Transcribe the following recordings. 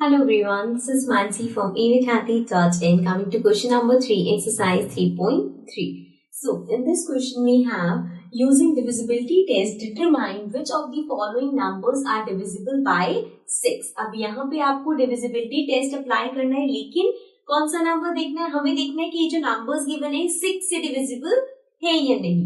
Hello everyone, this is Mansi from avidhathi.in. Coming to question number 3, exercise 3.3. So, in this question we have, using divisibility test, determine which of the following numbers are divisible by 6. अब यहाँ पे आपको divisibility test apply करना है, लेकिन कौन सा number देखना है? हमें देखना है कि ये जो numbers given है 6 से divisible है या नहीं.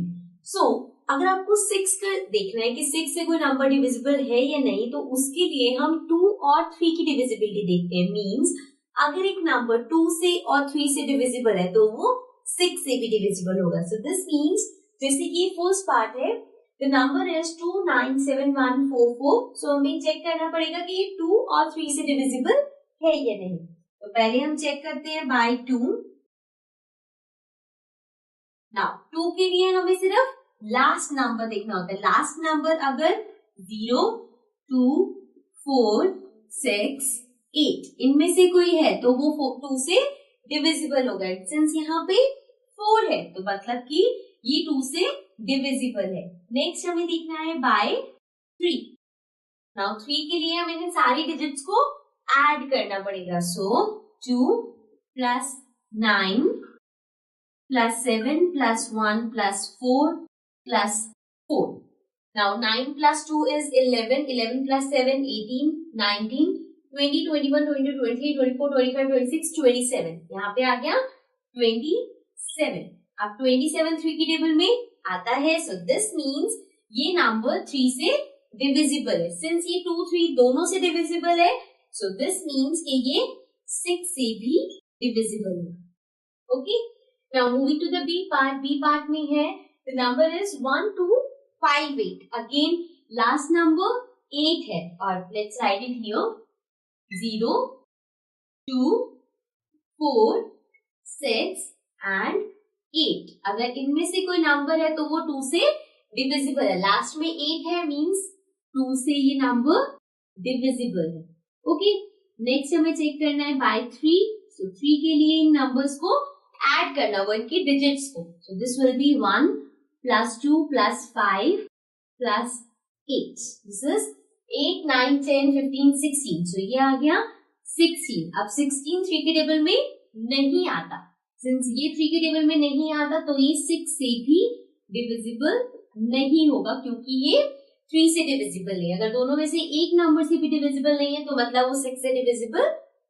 So, अगर आपको 6 का देखना है कि 6 से कोई नंबर डिविजिबल है या नहीं, तो उसके लिए हम 2 और 3 की डिविजिबिलिटी देखते हैं. मींस अगर एक नंबर 2 से और 3 से डिविजिबल है तो वो 6 से भी डिविजिबल होगा. सो दिस मींस जैसे कि फर्स्ट पार्ट है, द नंबर इज 297144. सो हमें चेक करना पड़ेगा कि ये 2 और 3 से डिविजिबल है या नहीं. तो पहले हम चेक करते हैं बाय 2. नाउ 2 के लिए हमें सिर्फ लास्ट नंबर देखना होता है. लास्ट नंबर अगर 0, 2, 4, 6, 8 इनमें से कोई है तो वो 2 से डिविजिबल होगा. सिंस यहाँ पे 4 है तो मतलब कि ये 2 से डिविजिबल है. नेक्स्ट हमें देखना है बाय 3. नाउ 3 के लिए हमें सारी डिजिट्स को ऐड करना पड़ेगा. सो 2 plus 9 plus 7 plus 1 plus 4 plus 4. Now 9 plus 2 is 11, 11 plus 7, 18, 19, 20, 21, 22, 23, 24, 25, 26, 27. यहाँ पे आ गया 27. अब 27 3 की टेबल में आता है. So this means ये नंबर 3 से डिविजिबल है. Since ये 2, 3 दोनों से डिविजिबल है, so this means कि ये 6 से भी डिविजिबल है. Okay? Now moving to the B part. B part में है the number is 1258. Again, last number 8 है और let's write it here. 0, 2, 4, 6 and 8. अगर इनमें से कोई नंबर है तो वो 2 से डिविजिबल है. लास्ट में 8 है मींस 2 से ये नंबर डिविजिबल है. ओके, नेक्स्ट हमें चेक करना है बाय 3. सो 3 के लिए इन नंबर्स को ऐड करना होगा, इनकी डिजिट्स को. So this will be 1 plus 2 plus 5 plus 8. This is 8, 9, 10, 15, 16. So ये आ गया 16. अब 16 3 के टेबल में नहीं आता. Since ये 3 के टेबल में नहीं आता तो ये 6 से भी डिविजिबल नहीं होगा, क्योंकि ये 3 से डिविजिबल है. अगर दोनों में से एक नंबर से भी डिविजिबल नहीं है तो मतलब वो 6 से डिविजिबल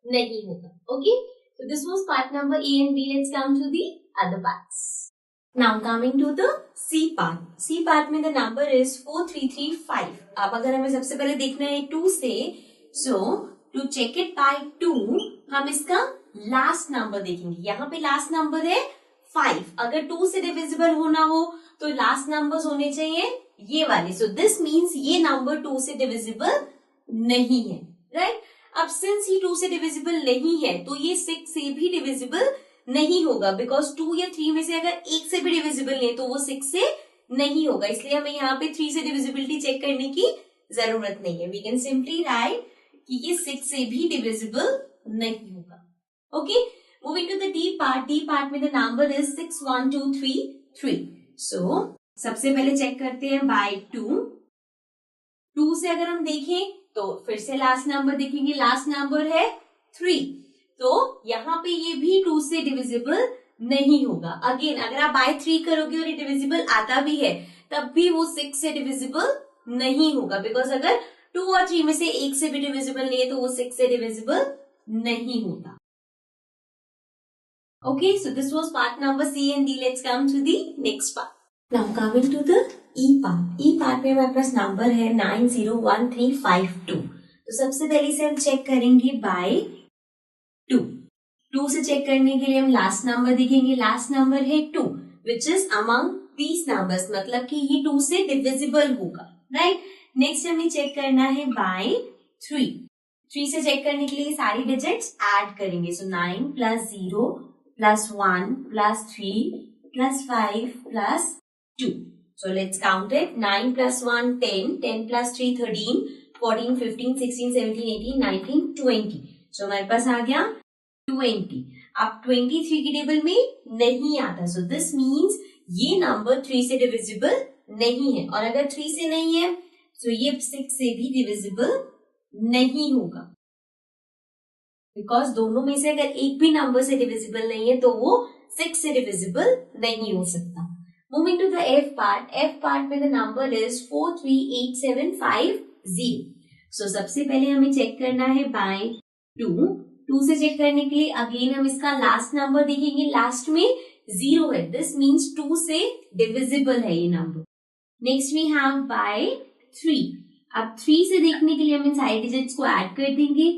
नहीं होगा. Okay, so this was part number A and B. Let's come to the other parts. Now coming to the C part. C part में the number is 4335. अब अगर हमें सबसे पहले देखना है 2 से, so to check it by 2 हम इसका लास्ट नंबर देखेंगे. यहाँ पे लास्ट नंबर है 5. अगर 2 से डिविजिबल होना हो तो लास्ट नंबर्स होने चाहिए ये वाले. So this means ये नंबर 2 से डिविजिबल नहीं है. राइट? अब सिंस ये 2 से डिविजिबल नहीं है तो ये 6 से भी डिविजिबल नहीं होगा, बिकॉज 2 या 3 में से अगर एक से भी डिविजिबल नहीं है तो वो 6 से नहीं होगा. इसलिए हमें यहाँ पे 3 से डिविजिबिलिटी चेक करने की जरूरत नहीं है. वी कैन सिंपली राइट कि ये 6 से भी डिविजिबल नहीं होगा. Okay, moving to the D part. D part में द नंबर इज 61233. सो सबसे पहले चेक करते हैं बाय 2. 2 से अगर हम देखें तो फिर से लास्ट नंबर देखेंगे. लास्ट नंबर है 3. तो यहाँ पे ये भी 2 से डिविजिबल नहीं होगा. अगेन अगर आप बाय 3 करोगे और ये डिविजिबल आता भी है तब भी वो 6 से डिविजिबल नहीं होगा, बिकॉज अगर 2 और 3 में से एक से भी डिविजिबल नहीं है तो वो 6 से डिविजिबल नहीं होता. Okay, so this was part number C and D. Let's come to the next part. Now coming to the E part. E part में हमारे पास नंबर है 901352. तो सबसे पहले से हम चेक करेंगे बाय 2 से चेक करने के लिए हम लास्ट नंबर देखेंगे. लास्ट नंबर है 2 which is among these numbers, मतलब कि ये 2 से डिविजिबल होगा. राइट? नेक्स्ट हमें चेक करना है बाय 3. 3 से चेक करने के लिए सारी डिजिट्स ऐड करेंगे. सो 9 plus 0 plus 1 plus 3 plus 5 plus 2. So let's count it. 9 plus 1 10, 10 plus 3 13, 14, 15, 16, 17, 18, 19, 20. सो हमारे पास आ गया 20. अब 23 की टेबल में नहीं आता. सो दिस मीन्स ये नंबर 3 से डिविजिबल नहीं है, और अगर 3 से नहीं है तो ये 6 से भी डिविजिबल नहीं होगा. बिकॉज दोनों में से अगर एक भी नंबर से डिविजिबल नहीं है तो वो 6 से डिविजिबल नहीं हो सकता। Moving to the F part में द नंबर इज 438750। सो सबसे पहले हमें चेक करना है बाय 2 से चेक करने के लिए अगेन हम इसका लास्ट नंबर देखेंगे, लास्ट में 0 है, दिस मीन्स 2 से डिविजिबल है ये नंबर। Next we have by 3। अब 3 से देखने के लिए हम इन सारे डिजिट्स को ऐड कर देंगे,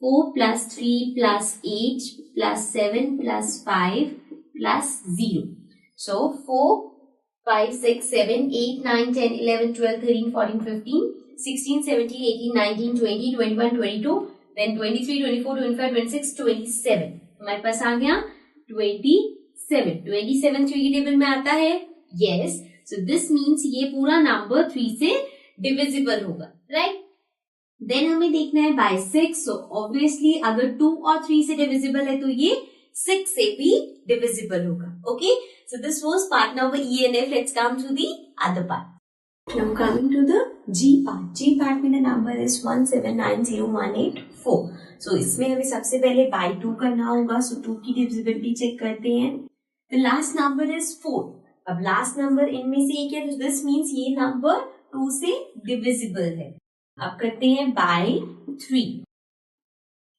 4 + 3 + 8 + 7 + 5 + 0। So 4, 5, 6, 7, 8, 9, 10, 11, 12, 13, 14, 15, 16, 17, 18, 19, 20, 21, 22, then 23, 24, 25, 26, 27। हमारे पास आ गया 27। 27 3 की टेबल में आता है, yes. So this means ये पूरा नंबर 3 से डिविजिबल होगा, राइट। देन हमें देखना है बाय 6। सो ऑब्वियसली अगर 2 और 3 से डिविजिबल है तो ये 6 से भी डिविजिबल होगा। Okay, so this was part number E and F. Let's come to the other part. Now coming to the G part. G part में the number is 1790184. So इसमें हमें सबसे पहले बाय 2 करना होगा। सो 2 की डिविजिबिलिटी चेक करते हैं। The last number is 4. अब लास्ट नंबर इनमें से एक है, तो दिस मीन्स ये नंबर 2 से डिविजिबल है। अब करते हैं बाय 3।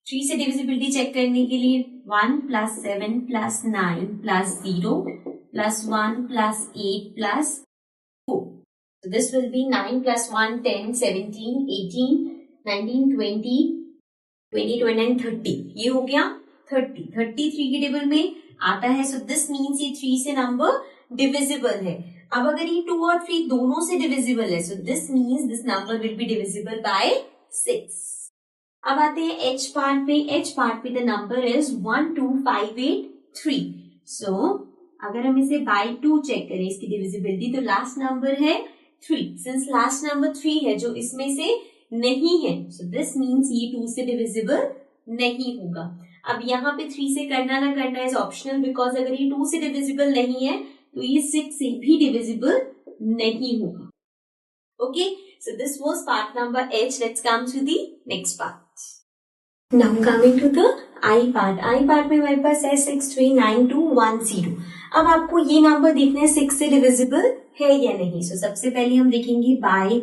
3 से डिविजिबिलिटी चेक करने के लिए 1 + 7 + 9 + 0 + 1 + 8 + 4. So this will be 9 + 1 10 17 18 19 20 21 and 30। ये हो गया 30। 33 की टेबल में आता है। सो दिस मीन्स ये 3 से नंबर डिविजिबल है। अब अगर ये 2 और 3 दोनों से डिविजिबल है, so this means this number will be divisible by 6। अब आते हैं H पार्ट पे। H पार्ट पे द नंबर इज 12583। सो अगर हम इसे बाय 2 चेक करें इसकी डिविजिबिलिटी, तो लास्ट नंबर है 3। सिंस लास्ट नंबर 3 है जो इसमें से नहीं है, सो दिस मीन्स ये 2 से डिविजिबल नहीं होगा। अब यहाँ पे 3 से करना ना करना इज ऑप्शनल, बिकॉज अगर ये 2 से डिविजिबल नहीं है तो ये 6 से भी डिविजिबल नहीं होगा। Okay, so this was part number H. Let's come to the next part. Now coming to the I part. I part में हमारे पास है 639210। अब आपको ये नंबर देखना है 6 से डिविजिबल है या नहीं। सो सबसे पहले हम देखेंगे बाय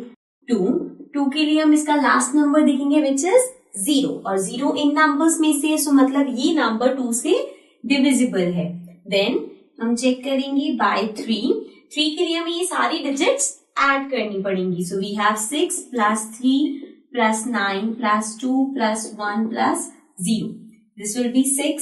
2 के लिए हम इसका लास्ट नंबर देखेंगे विच इज 0, और 0 इन नंबर्स में से, सो मतलब ये नंबर 2 से डिविजिबल है। देन हम चेक करेंगे बाय 3 के लिए हमें ये सारी डिजिट्स ऐड करनी पड़ेंगी। So we have 6 + 3 + 9 + 2 + 1 + 0। This will be 6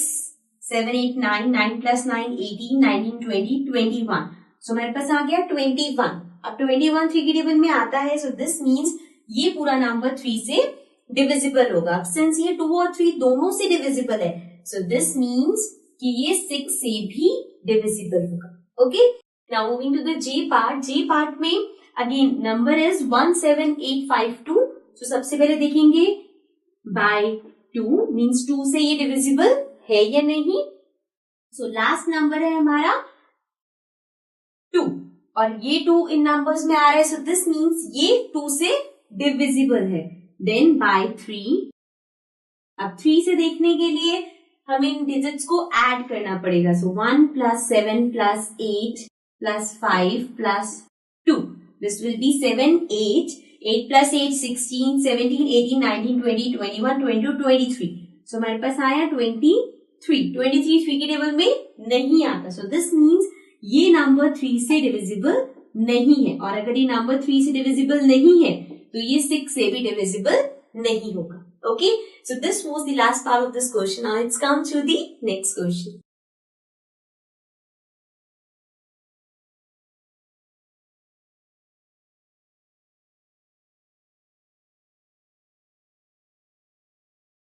7 8 9 9 + 9 18 19 20 21। सो मेरे पास आ गया 21। अब 21 3 की टेबल में आता है, सो दिस मीन्स ये पूरा नंबर 3 से डिविजिबल होगा। सिंस ये 2 और 3 दोनों से डिविजिबल है, सो दिस मीन्स कि ये 6 से भी डिविजिबल होगा। Okay, now moving to the J part. J part में अगेन नंबर इज 17852। सो सबसे पहले देखेंगे बाय 2 मीन्स 2 से ये डिविजिबल है या नहीं। सो लास्ट नंबर है हमारा 2 और ये 2 इन नंबर्स में आ रहा है, सो दिस मीन्स ये 2 से डिविजिबल है। Then by 3। अब 3 से देखने के लिए हमें इन डिजिट्स को ऐड करना पड़ेगा। सो 1 + 7 + 8 + 5 + 2। This will be 7 8 8 + 8 16 17 18 19 20 21 22 23। सो हमारे पास आया 23। 23 3 की टेबल में नहीं आता, सो दिस मीन्स ये नंबर 3 से डिविजिबल नहीं है। और अगर ये नंबर 3 से डिविजिबल नहीं है तो ये 6 से भी डिविजिबल नहीं होगा। Okay, so this was the last part of this question. Now let's come to the next question.